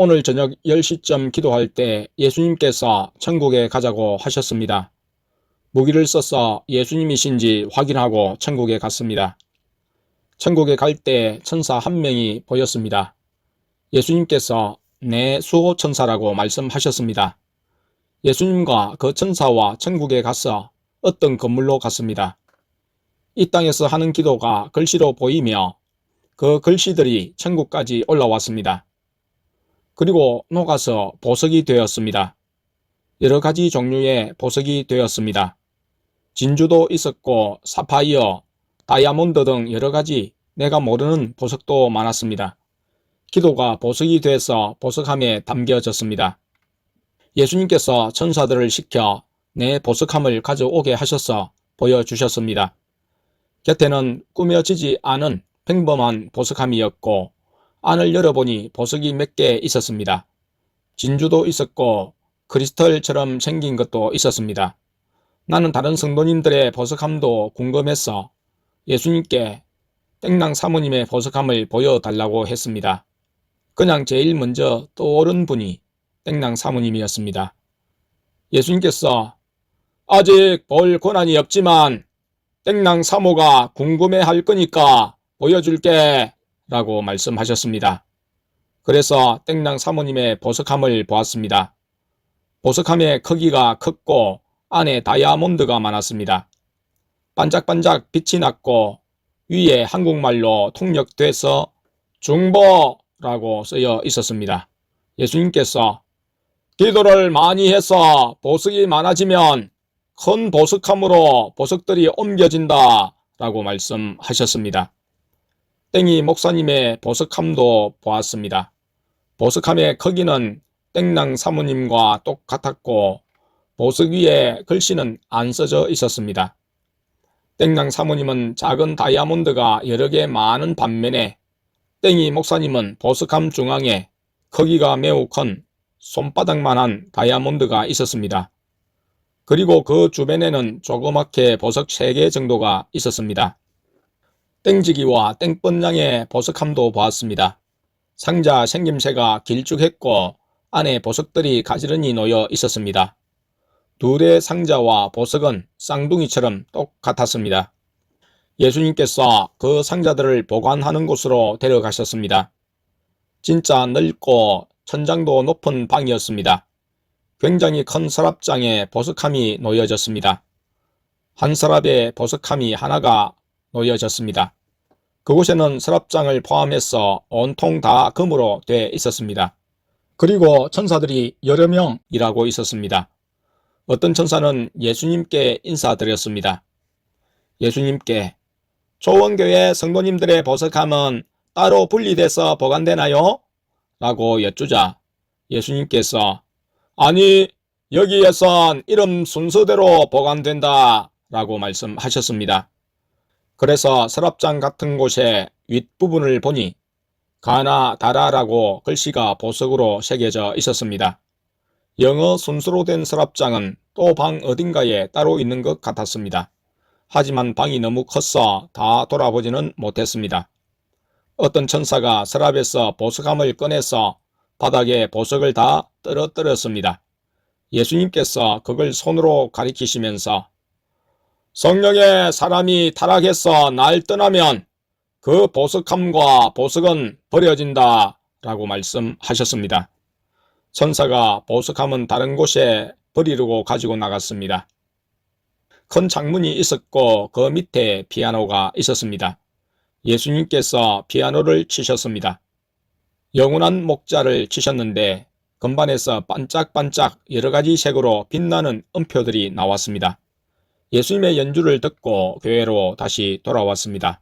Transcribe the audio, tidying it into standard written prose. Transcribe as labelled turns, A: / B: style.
A: 오늘 저녁 10시쯤 기도할 때 예수님께서 천국에 가자고 하셨습니다. 무기를 써서 예수님이신지 확인하고 천국에 갔습니다. 천국에 갈 때 천사 한 명이 보였습니다. 예수님께서 내 수호천사라고 말씀하셨습니다. 예수님과 그 천사와 천국에 가서 어떤 건물로 갔습니다. 이 땅에서 하는 기도가 글씨로 보이며 그 글씨들이 천국까지 올라왔습니다. 그리고 녹아서 보석이 되었습니다. 여러 가지 종류의 보석이 되었습니다. 진주도 있었고 사파이어, 다이아몬드 등 여러 가지 내가 모르는 보석도 많았습니다. 기도가 보석이 돼서 보석함에 담겨졌습니다. 예수님께서 천사들을 시켜 내 보석함을 가져오게 하셔서 보여주셨습니다. 곁에는 꾸며지지 않은 평범한 보석함이었고 안을 열어보니 보석이 몇 개 있었습니다. 진주도 있었고 크리스털처럼 생긴 것도 있었습니다. 나는 다른 성도님들의 보석함도 궁금해서 예수님께 땡랑 사모님의 보석함을 보여달라고 했습니다. 그냥 제일 먼저 떠오른 분이 땡랑 사모님이었습니다. 예수님께서 아직 볼 권한이 없지만 땡랑 사모가 궁금해할 거니까 보여줄게 라고 말씀하셨습니다. 그래서 땡랑 사모님의 보석함을 보았습니다. 보석함의 크기가 컸고 안에 다이아몬드가 많았습니다. 반짝반짝 빛이 났고 위에 한국말로 통역돼서 중보라고 쓰여 있었습니다. 예수님께서 기도를 많이 해서 보석이 많아지면 큰 보석함으로 보석들이 옮겨진다 라고 말씀하셨습니다. 땡이 목사님의 보석함도 보았습니다. 보석함의 크기는 땡랑 사모님과 똑같았고 보석 위에 글씨는 안 써져 있었습니다. 땡랑 사모님은 작은 다이아몬드가 여러 개 많은 반면에 땡이 목사님은 보석함 중앙에 크기가 매우 큰 손바닥만한 다이아몬드가 있었습니다. 그리고 그 주변에는 조그맣게 보석 3개 정도가 있었습니다. 땡지기와 땡번양의 보석함도 보았습니다. 상자 생김새가 길쭉했고 안에 보석들이 가지런히 놓여 있었습니다. 둘의 상자와 보석은 쌍둥이처럼 똑같았습니다. 예수님께서 그 상자들을 보관하는 곳으로 데려가셨습니다. 진짜 넓고 천장도 높은 방이었습니다. 굉장히 큰 서랍장에 보석함이 놓여졌습니다. 한 서랍에 보석함이 하나가 놓여졌습니다. 그곳에는 서랍장을 포함해서 온통 다 금으로 돼 있었습니다. 그리고 천사들이 여러 명 일하고 있었습니다. 어떤 천사는 예수님께 인사드렸습니다. 예수님께 조원교회 성도님들의 보석함은 따로 분리돼서 보관되나요? 라고 여쭈자 예수님께서 아니, 여기에선 이름 순서대로 보관된다 라고 말씀하셨습니다. 그래서 서랍장 같은 곳의 윗부분을 보니 가나 다라라고 글씨가 보석으로 새겨져 있었습니다. 영어 순서로 된 서랍장은 또 방 어딘가에 따로 있는 것 같았습니다. 하지만 방이 너무 커서 다 돌아보지는 못했습니다. 어떤 천사가 서랍에서 보석함을 꺼내서 바닥에 보석을 다 떨어뜨렸습니다. 예수님께서 그걸 손으로 가리키시면서 성령의 사람이 타락해서 날 떠나면 그 보석함과 보석은 버려진다 라고 말씀하셨습니다. 천사가 보석함은 다른 곳에 버리려고 가지고 나갔습니다. 큰 창문이 있었고 그 밑에 피아노가 있었습니다. 예수님께서 피아노를 치셨습니다. 영원한 목자를 치셨는데 건반에서 반짝반짝 여러가지 색으로 빛나는 음표들이 나왔습니다. 예수님의 연주를 듣고 교회로 다시 돌아왔습니다.